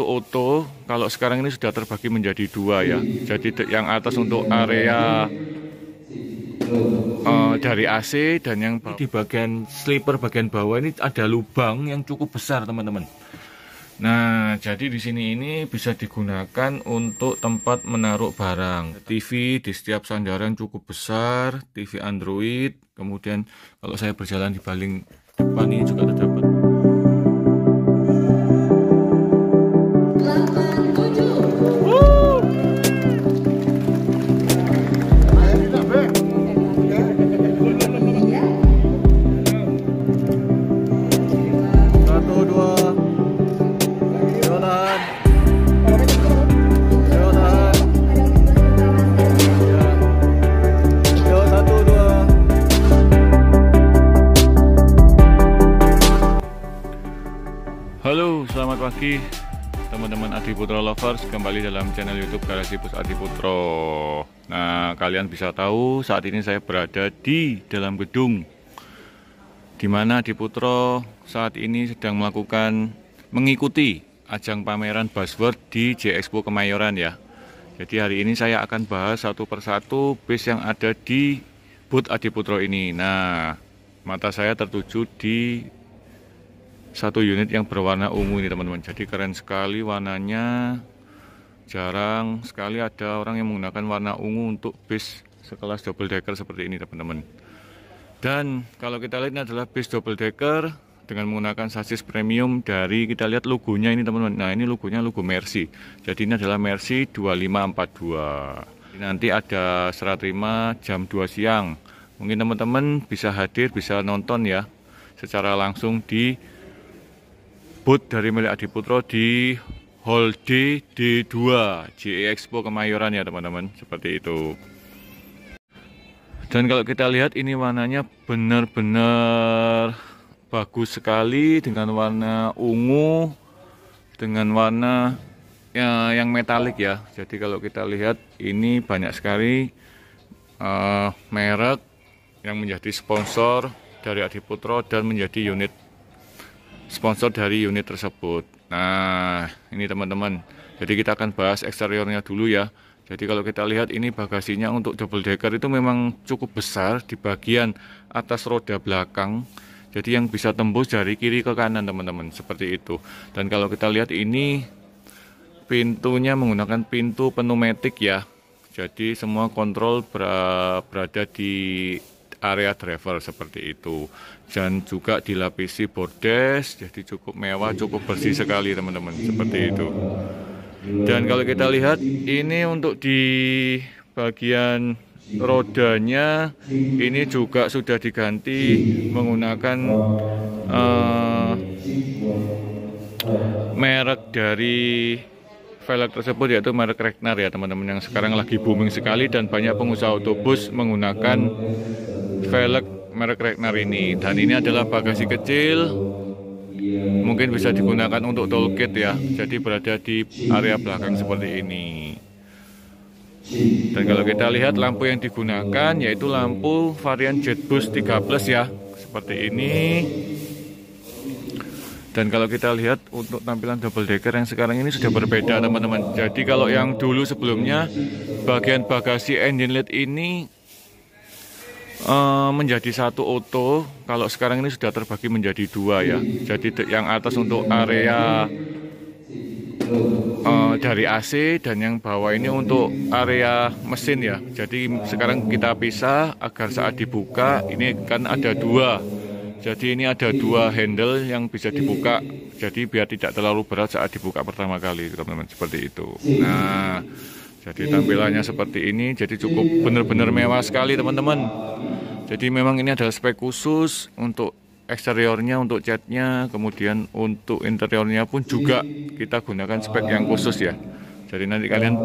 Auto kalau sekarang ini sudah terbagi menjadi dua ya. Jadi yang atas untuk area dari AC, dan yang di bagian sleeper bagian bawah ini ada lubang yang cukup besar teman-teman. Nah, jadi di sini ini bisa digunakan untuk tempat menaruh barang. TV di setiap sandaran cukup besar, TV Android. Kemudian kalau saya berjalan di baling depan ini juga terdapat. Halo, selamat pagi teman-teman Adiputro Lovers, kembali dalam channel YouTube Garasi Bus Adiputro. Nah, kalian bisa tahu saat ini saya berada di dalam gedung di mana Adiputro saat ini sedang mengikuti ajang pameran buzzword di J-Expo Kemayoran ya. Jadi hari ini saya akan bahas satu persatu bus yang ada di booth Adiputro ini. Nah, mata saya tertuju di satu unit yang berwarna ungu ini teman-teman. Jadi keren sekali warnanya. Jarang sekali ada orang yang menggunakan warna ungu untuk bis sekelas double decker seperti ini teman-teman. Dan kalau kita lihat ini adalah bis double decker dengan menggunakan sasis premium dari, kita lihat logonya ini teman-teman. Nah, ini logonya logo Mercy. Jadi ini adalah Mercy 2542. Nanti ada serah terima jam 2 siang. Mungkin teman-teman bisa hadir, bisa nonton ya secara langsung di booth dari milik Adiputro di Hall D D2 J-Expo Kemayoran ya teman-teman, seperti itu. Dan kalau kita lihat ini warnanya benar-benar bagus sekali dengan warna ungu dengan warna yang metalik ya. Jadi kalau kita lihat ini banyak sekali merek yang menjadi sponsor dari Adiputro dan menjadi unit sponsor dari unit tersebut. Nah, ini teman-teman. Jadi kita akan bahas eksteriornya dulu ya. Jadi kalau kita lihat ini bagasinya untuk double decker itu memang cukup besar di bagian atas roda belakang. Jadi yang bisa tembus dari kiri ke kanan teman-teman, seperti itu. Dan kalau kita lihat ini pintunya menggunakan pintu pneumatik ya. Jadi semua kontrol berada di area driver seperti itu, dan juga dilapisi bordes, jadi cukup mewah, cukup bersih sekali teman-teman, seperti itu. Dan kalau kita lihat ini untuk di bagian rodanya ini juga sudah diganti menggunakan merek dari velg tersebut, yaitu merek Regnar ya teman-teman, yang sekarang lagi booming sekali dan banyak pengusaha otobus menggunakan velg merek Regnar ini. Dan ini adalah bagasi kecil, mungkin bisa digunakan untuk toolkit ya, jadi berada di area belakang seperti ini. Dan kalau kita lihat lampu yang digunakan yaitu lampu varian JetBoost 3 Plus ya, seperti ini. Dan kalau kita lihat untuk tampilan double decker yang sekarang ini sudah berbeda teman-teman. Jadi kalau yang dulu sebelumnya bagian bagasi engine lead ini menjadi satu auto, kalau sekarang ini sudah terbagi menjadi dua ya. Jadi yang atas untuk area dari AC, dan yang bawah ini untuk area mesin ya. Jadi sekarang kita pisah agar saat dibuka ini kan ada dua. Jadi ini ada dua handle yang bisa dibuka, jadi biar tidak terlalu berat saat dibuka pertama kali teman-teman, seperti itu. Nah, jadi tampilannya seperti ini, jadi cukup benar-benar mewah sekali teman-teman. Jadi memang ini adalah spek khusus untuk eksteriornya, untuk catnya, kemudian untuk interiornya pun juga kita gunakan spek yang khusus ya. Jadi nanti kalian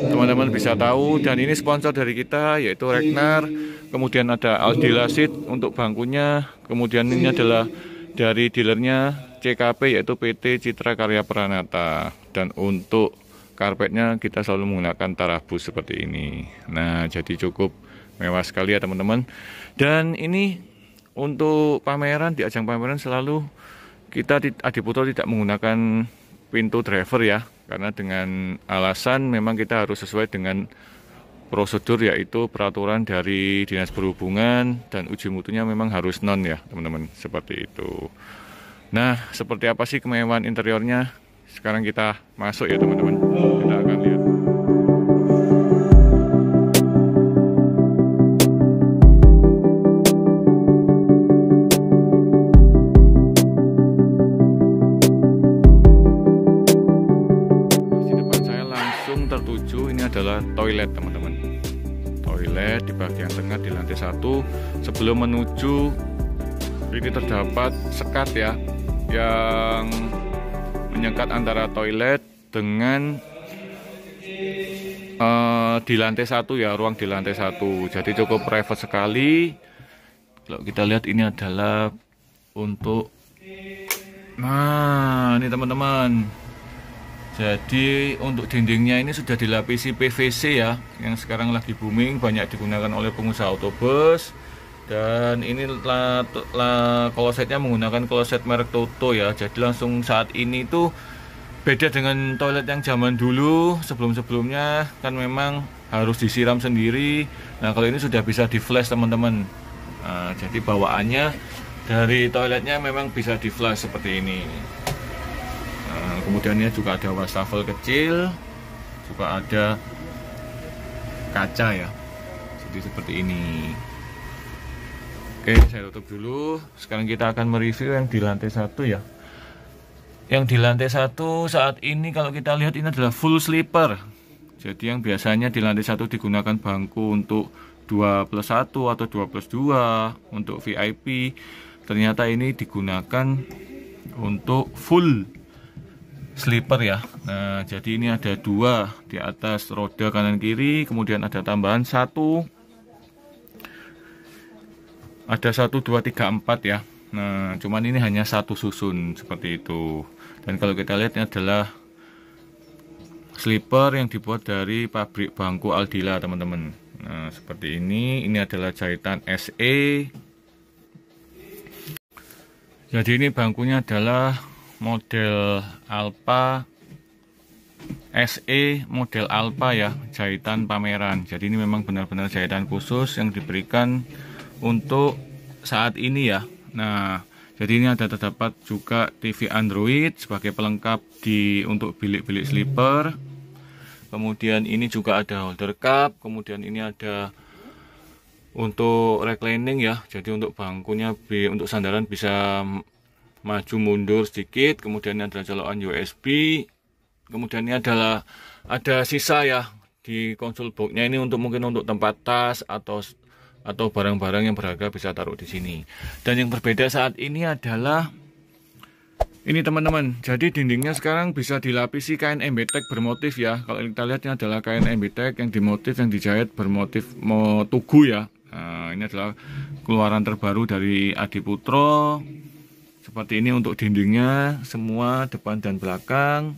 teman-teman bisa tahu. Dan ini sponsor dari kita yaitu Regnar. Kemudian ada Aldila Seat untuk bangkunya. Kemudian ini adalah dari dealernya CKP yaitu PT Citra Karya Pranata. Dan untuk karpetnya kita selalu menggunakan Tarabus seperti ini. Nah, jadi cukup mewah sekali ya teman-teman. Dan ini untuk pameran, di ajang pameran selalu kita Adiputro tidak menggunakan pintu driver ya, karena dengan alasan memang kita harus sesuai dengan prosedur, yaitu peraturan dari Dinas Perhubungan, dan uji mutunya memang harus non ya teman-teman, seperti itu. Nah, seperti apa sih kemewahan interiornya? Sekarang kita masuk ya teman-teman, kita akan lihat. Tertuju, ini adalah toilet teman-teman. Toilet di bagian tengah di lantai 1. Sebelum menuju ini terdapat sekat ya, yang menyekat antara toilet dengan di lantai 1 ya, ruang di lantai 1. Jadi cukup private sekali. Kalau kita lihat ini adalah untuk, nah ini teman-teman. Jadi untuk dindingnya ini sudah dilapisi PVC ya, yang sekarang lagi booming, banyak digunakan oleh pengusaha autobus. Dan ini klosetnya menggunakan kloset merek Toto ya. Jadi langsung saat ini tuh beda dengan toilet yang zaman dulu. Sebelum-sebelumnya kan memang harus disiram sendiri. Nah kalau ini sudah bisa di flash teman-teman. Nah, jadi bawaannya dari toiletnya memang bisa di flash seperti ini. Kemudian ini juga ada wastafel kecil, juga ada kaca ya, jadi seperti ini. Oke, saya tutup dulu. Sekarang kita akan mereview yang di lantai 1 ya. Yang di lantai 1 saat ini kalau kita lihat ini adalah full sleeper. Jadi yang biasanya di lantai 1 digunakan bangku untuk 2+1 atau 2+2 untuk VIP, ternyata ini digunakan untuk full sleeper ya. Nah jadi ini ada 2 di atas roda kanan kiri, kemudian ada tambahan 1, ada 1, 2, 3, 4 ya. Nah cuman ini hanya 1 susun seperti itu. Dan kalau kita lihat ini adalah sleeper yang dibuat dari pabrik bangku Aldila teman-teman. Nah seperti ini adalah jahitan SE. Jadi ini bangkunya adalah model Alpha SE, model Alpha ya, jahitan pameran. Jadi ini memang benar-benar jahitan khusus yang diberikan untuk saat ini ya. Nah jadi ini ada terdapat juga TV Android sebagai pelengkap untuk bilik-bilik sleeper. Kemudian ini juga ada holder cup. Kemudian ini ada untuk reclining ya, jadi untuk bangkunya untuk sandaran bisa maju mundur sedikit. Kemudian ini adalah colokan USB. Kemudian ini adalah ada sisa ya di konsol boxnya ini mungkin untuk tempat tas atau barang-barang yang berharga bisa taruh di sini. Dan yang berbeda saat ini adalah ini teman-teman. Jadi dindingnya sekarang bisa dilapisi kain MBTEK bermotif ya. Kalau kita lihat ini adalah kain MBTEK yang dijahit bermotif tugu ya. Nah, ini adalah keluaran terbaru dari Adiputro. Seperti ini untuk dindingnya semua, depan dan belakang.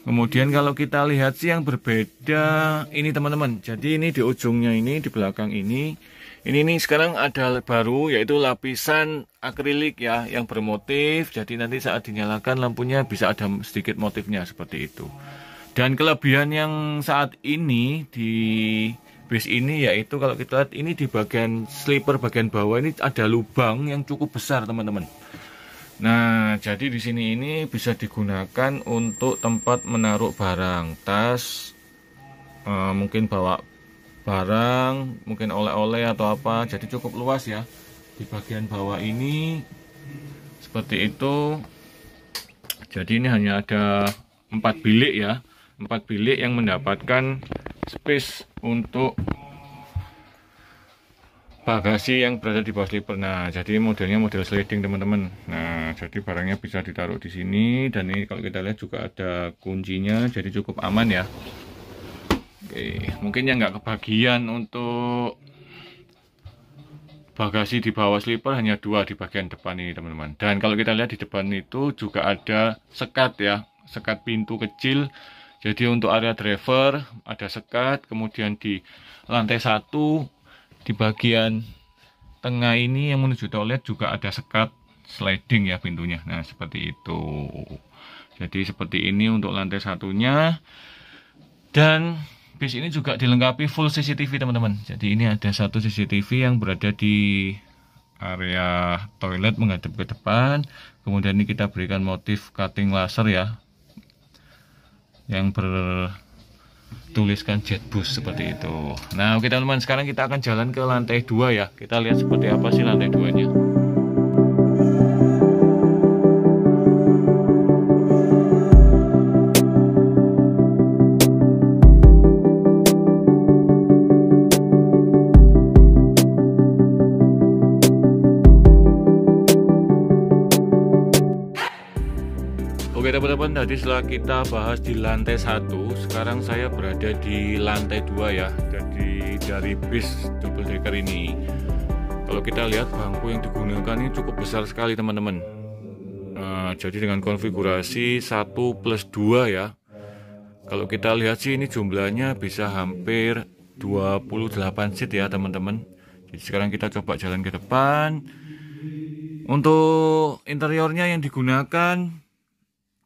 Kemudian kalau kita lihat sih yang berbeda ini teman-teman. Jadi ini di ujungnya ini, di belakang ini sekarang ada baru, yaitu lapisan akrilik ya yang bermotif. Jadi nanti saat dinyalakan lampunya bisa ada sedikit motifnya seperti itu. Dan kelebihan yang saat ini di base ini yaitu kalau kita lihat ini di bagian sleeper bagian bawah ini ada lubang yang cukup besar teman-teman. Nah jadi di sini ini bisa digunakan untuk tempat menaruh barang, tas, mungkin bawa barang, mungkin oleh-oleh atau apa. Jadi cukup luas ya di bagian bawah ini seperti itu. Jadi ini hanya ada 4 bilik ya, 4 bilik yang mendapatkan space untuk bagasi yang berada di bawah sleeper. Nah, jadi modelnya model sliding teman-teman. Nah, jadi barangnya bisa ditaruh di sini, dan ini kalau kita lihat juga ada kuncinya, jadi cukup aman ya. Oke, mungkin yang nggak kebagian untuk bagasi di bawah sleeper hanya 2 di bagian depan ini teman-teman. Dan kalau kita lihat di depan itu juga ada sekat ya, sekat pintu kecil. Jadi untuk area driver ada sekat, kemudian di lantai 1 di bagian tengah ini yang menuju toilet juga ada sekat sliding ya pintunya. Nah, seperti itu. Jadi seperti ini untuk lantai satunya. Dan bis ini juga dilengkapi full CCTV teman-teman. Jadi ini ada satu CCTV yang berada di area toilet menghadap ke depan. Kemudian ini kita berikan motif cutting laser ya, yang bertuliskan Jetbus seperti itu. Nah, oke teman-teman, sekarang kita akan jalan ke lantai 2 ya. Kita lihat seperti apa sih lantai 2-nya. Oke teman-teman, tadi setelah kita bahas di lantai 1, sekarang saya berada di lantai 2 ya. Jadi dari bis double decker ini, kalau kita lihat bangku yang digunakan ini cukup besar sekali teman-teman. Jadi dengan konfigurasi 1+2 ya. Kalau kita lihat sih ini jumlahnya bisa hampir 28 seat ya teman-teman. Jadi sekarang kita coba jalan ke depan. Untuk interiornya yang digunakan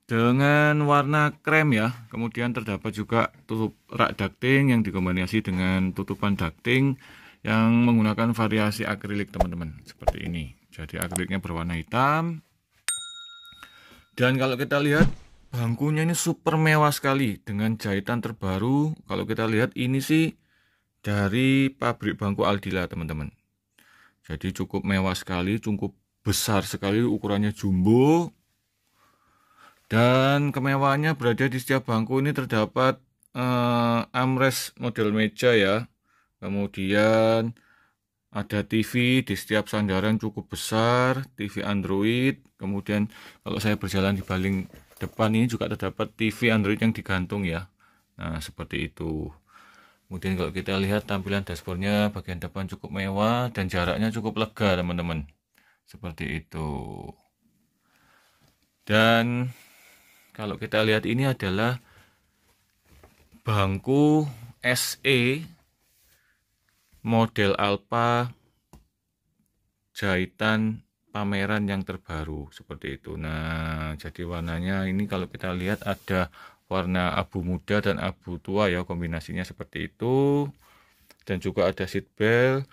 dengan warna krem ya. Kemudian terdapat juga tutup rak ducting yang dikombinasi dengan tutupan ducting yang menggunakan variasi akrilik teman-teman, seperti ini. Jadi akriliknya berwarna hitam. Dan kalau kita lihat bangkunya ini super mewah sekali dengan jahitan terbaru. Kalau kita lihat ini sih dari pabrik bangku Aldila teman-teman. Jadi cukup mewah sekali, cukup besar sekali, ukurannya jumbo. Dan kemewahannya berada di setiap bangku ini terdapat armrest model meja ya. Kemudian ada TV di setiap sandaran cukup besar, TV Android. Kemudian kalau saya berjalan di baling depan ini juga terdapat TV Android yang digantung ya. Nah, seperti itu. Kemudian kalau kita lihat tampilan dashboardnya bagian depan cukup mewah dan jaraknya cukup lega teman-teman. Seperti itu. Dan kalau kita lihat ini adalah bangku SE model Alpha jahitan pameran yang terbaru seperti itu. Nah, jadi warnanya ini kalau kita lihat ada warna abu muda dan abu tua ya, kombinasinya seperti itu. Dan juga ada seat belt.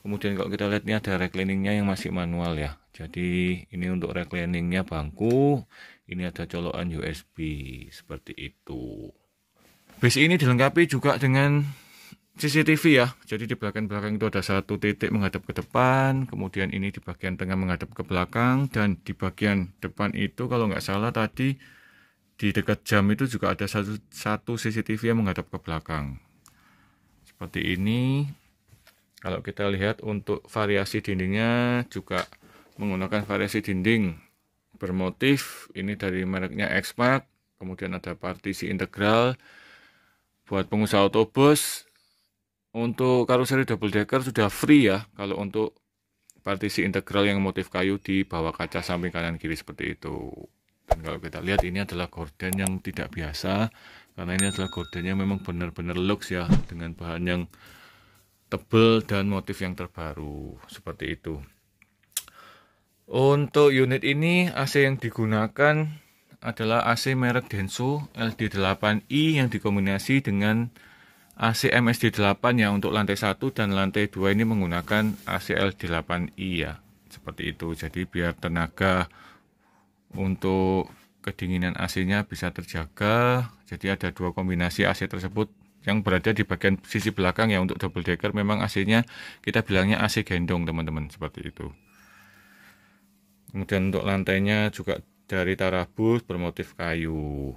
Kemudian kalau kita lihat ini ada recliningnya yang masih manual ya. Jadi ini untuk recliningnya bangku. Ini ada colokan USB seperti itu. Bis ini dilengkapi juga dengan CCTV ya. Jadi di belakang itu ada satu titik menghadap ke depan. Kemudian ini di bagian tengah menghadap ke belakang. Dan di bagian depan itu kalau nggak salah tadi di dekat jam itu juga ada satu CCTV yang menghadap ke belakang. Seperti ini. Kalau kita lihat untuk variasi dindingnya juga menggunakan variasi dinding bermotif, ini dari mereknya Exmark. Kemudian ada partisi integral buat pengusaha otobus. Untuk karoseri double decker sudah free ya, kalau untuk partisi integral yang motif kayu di bawah kaca samping kanan kiri seperti itu. Dan kalau kita lihat ini adalah gorden yang tidak biasa, karena ini adalah gorden yang memang benar-benar luxe ya, dengan bahan yang tebal dan motif yang terbaru seperti itu. Untuk unit ini AC yang digunakan adalah AC merek Denso LD8i yang dikombinasi dengan AC MSD8 ya. Untuk lantai 1 dan lantai 2 ini menggunakan AC LD8i ya. Seperti itu. Jadi biar tenaga untuk kedinginan AC-nya bisa terjaga. Jadi ada dua kombinasi AC tersebut yang berada di bagian sisi belakang ya. Untuk double decker memang AC-nya kita bilangnya AC gendong teman-teman, seperti itu. Kemudian untuk lantainya juga dari tarabus bermotif kayu.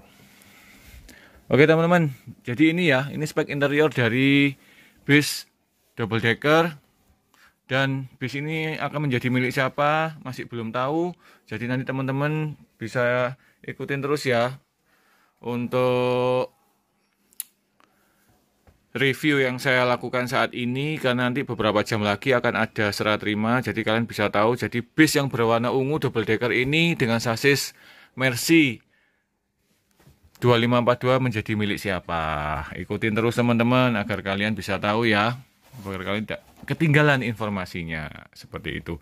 Oke teman-teman, jadi ini ya, ini spek interior dari bis double decker. Dan bis ini akan menjadi milik siapa masih belum tahu. Jadi nanti teman-teman bisa ikutin terus ya untuk review yang saya lakukan saat ini, karena nanti beberapa jam lagi akan ada serah terima. Jadi kalian bisa tahu, jadi bis yang berwarna ungu double decker ini dengan sasis Mercy 2542 menjadi milik siapa. Ikutin terus teman-teman agar kalian bisa tahu ya, agar kalian tidak ketinggalan informasinya, seperti itu.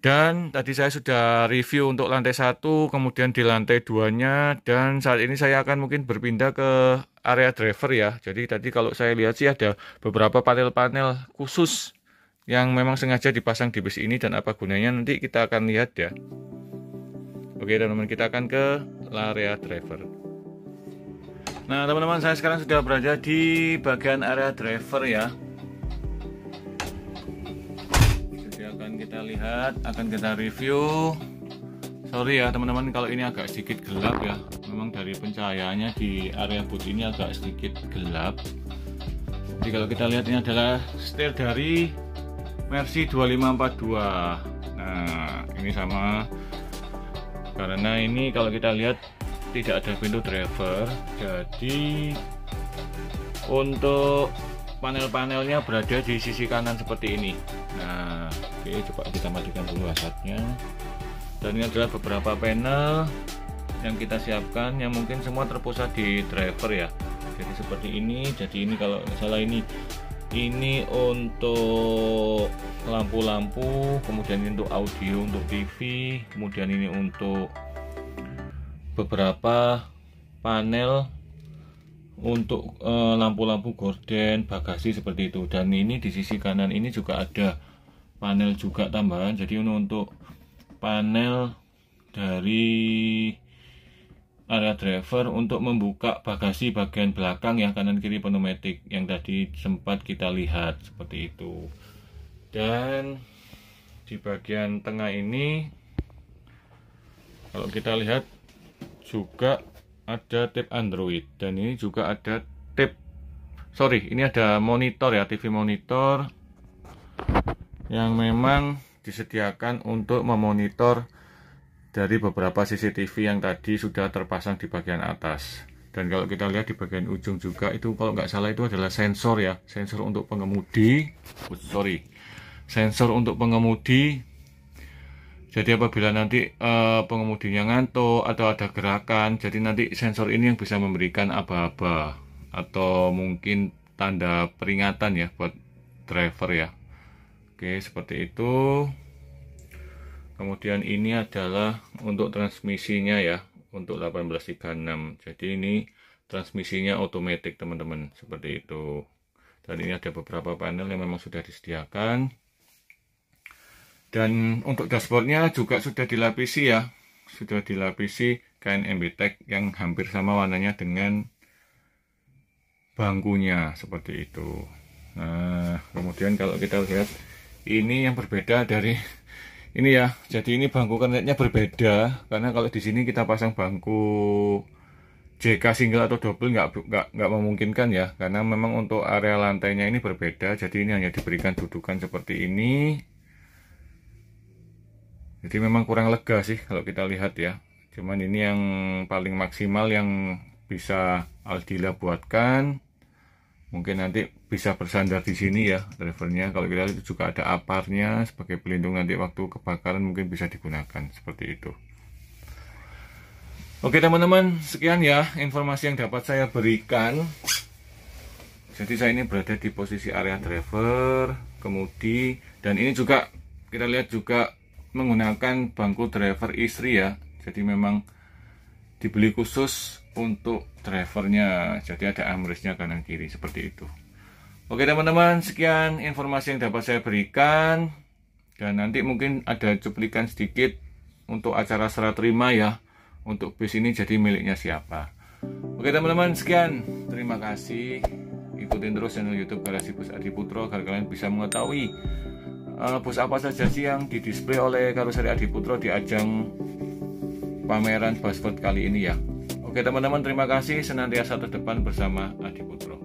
Dan tadi saya sudah review untuk lantai 1, kemudian di lantai 2-nya, dan saat ini saya akan mungkin berpindah ke area driver ya. Jadi tadi kalau saya lihat sih ada beberapa panel-panel khusus yang memang sengaja dipasang di bus ini, dan apa gunanya nanti kita akan lihat ya. Oke teman-teman, kita akan ke area driver. Nah teman-teman, saya sekarang sudah berada di bagian area driver ya. Kita lihat, akan kita review. Sorry ya teman-teman kalau ini agak sedikit gelap ya, memang dari pencahayaannya di area boot ini agak sedikit gelap. Jadi kalau kita lihat, ini adalah setir dari Mercy 2542. Nah ini sama, karena ini kalau kita lihat tidak ada pintu driver, jadi untuk panel-panelnya berada di sisi kanan seperti ini. Nah oke, coba kita matikan dulu hazardnya. Dan ini adalah beberapa panel yang kita siapkan, yang mungkin semua terpusat di driver ya. Jadi seperti ini. Jadi ini kalau nggak salah ini untuk lampu-lampu, kemudian ini untuk audio, untuk TV, kemudian ini untuk beberapa panel untuk lampu-lampu gorden, bagasi seperti itu. Dan ini di sisi kanan ini juga ada panel juga tambahan. Jadi ini untuk panel dari area driver untuk membuka bagasi bagian belakang ya, kanan kiri pneumatik yang tadi sempat kita lihat seperti itu. Dan di bagian tengah ini kalau kita lihat juga ada tape Android, dan ini juga ada tape, ini ada monitor ya, TV monitor yang memang disediakan untuk memonitor dari beberapa CCTV yang tadi sudah terpasang di bagian atas. Dan kalau kita lihat di bagian ujung juga itu, kalau nggak salah itu adalah sensor ya, sensor untuk pengemudi. Sensor untuk pengemudi. Jadi apabila nanti pengemudinya ngantuk atau ada gerakan, jadi nanti sensor ini yang bisa memberikan aba-aba atau mungkin tanda peringatan ya buat driver ya. Oke, seperti itu. Kemudian ini adalah untuk transmisinya ya, untuk 1836. Jadi ini transmisinya otomatis teman-teman, seperti itu. Dan ini ada beberapa panel yang memang sudah disediakan. Dan untuk dashboardnya juga sudah dilapisi ya, sudah dilapisi kain MBTEK yang hampir sama warnanya dengan bangkunya, seperti itu. Nah kemudian kalau kita lihat, ini yang berbeda dari ini ya. Jadi ini bangku kernetnya berbeda, karena kalau di sini kita pasang bangku JK single atau double nggak memungkinkan ya, karena memang untuk area lantainya ini berbeda. Jadi ini hanya diberikan dudukan seperti ini. Jadi memang kurang lega sih kalau kita lihat ya. Cuman ini yang paling maksimal yang bisa Aldila buatkan. Mungkin nanti bisa bersandar di sini ya drivernya. Kalau kita lihat itu juga ada aparnya sebagai pelindung, nanti waktu kebakaran mungkin bisa digunakan seperti itu. Oke teman-teman, sekian ya informasi yang dapat saya berikan. Jadi saya ini berada di posisi area driver, kemudi, dan ini juga kita lihat juga menggunakan bangku driver istri ya. Jadi memang dibeli khusus untuk drivernya, jadi ada armrestnya kanan kiri seperti itu. Oke teman-teman, sekian informasi yang dapat saya berikan, dan nanti mungkin ada cuplikan sedikit untuk acara serah terima ya, untuk bus ini jadi miliknya siapa. Oke teman-teman, sekian, terima kasih. Ikutin terus channel YouTube Garasi Bus Adiputro agar kalian bisa mengetahui bus apa saja sih yang didisplay oleh Karoseri Adiputro di ajang pameran Buzzford kali ini ya. Oke teman-teman, terima kasih, senantiasa terdepan bersama Adiputro.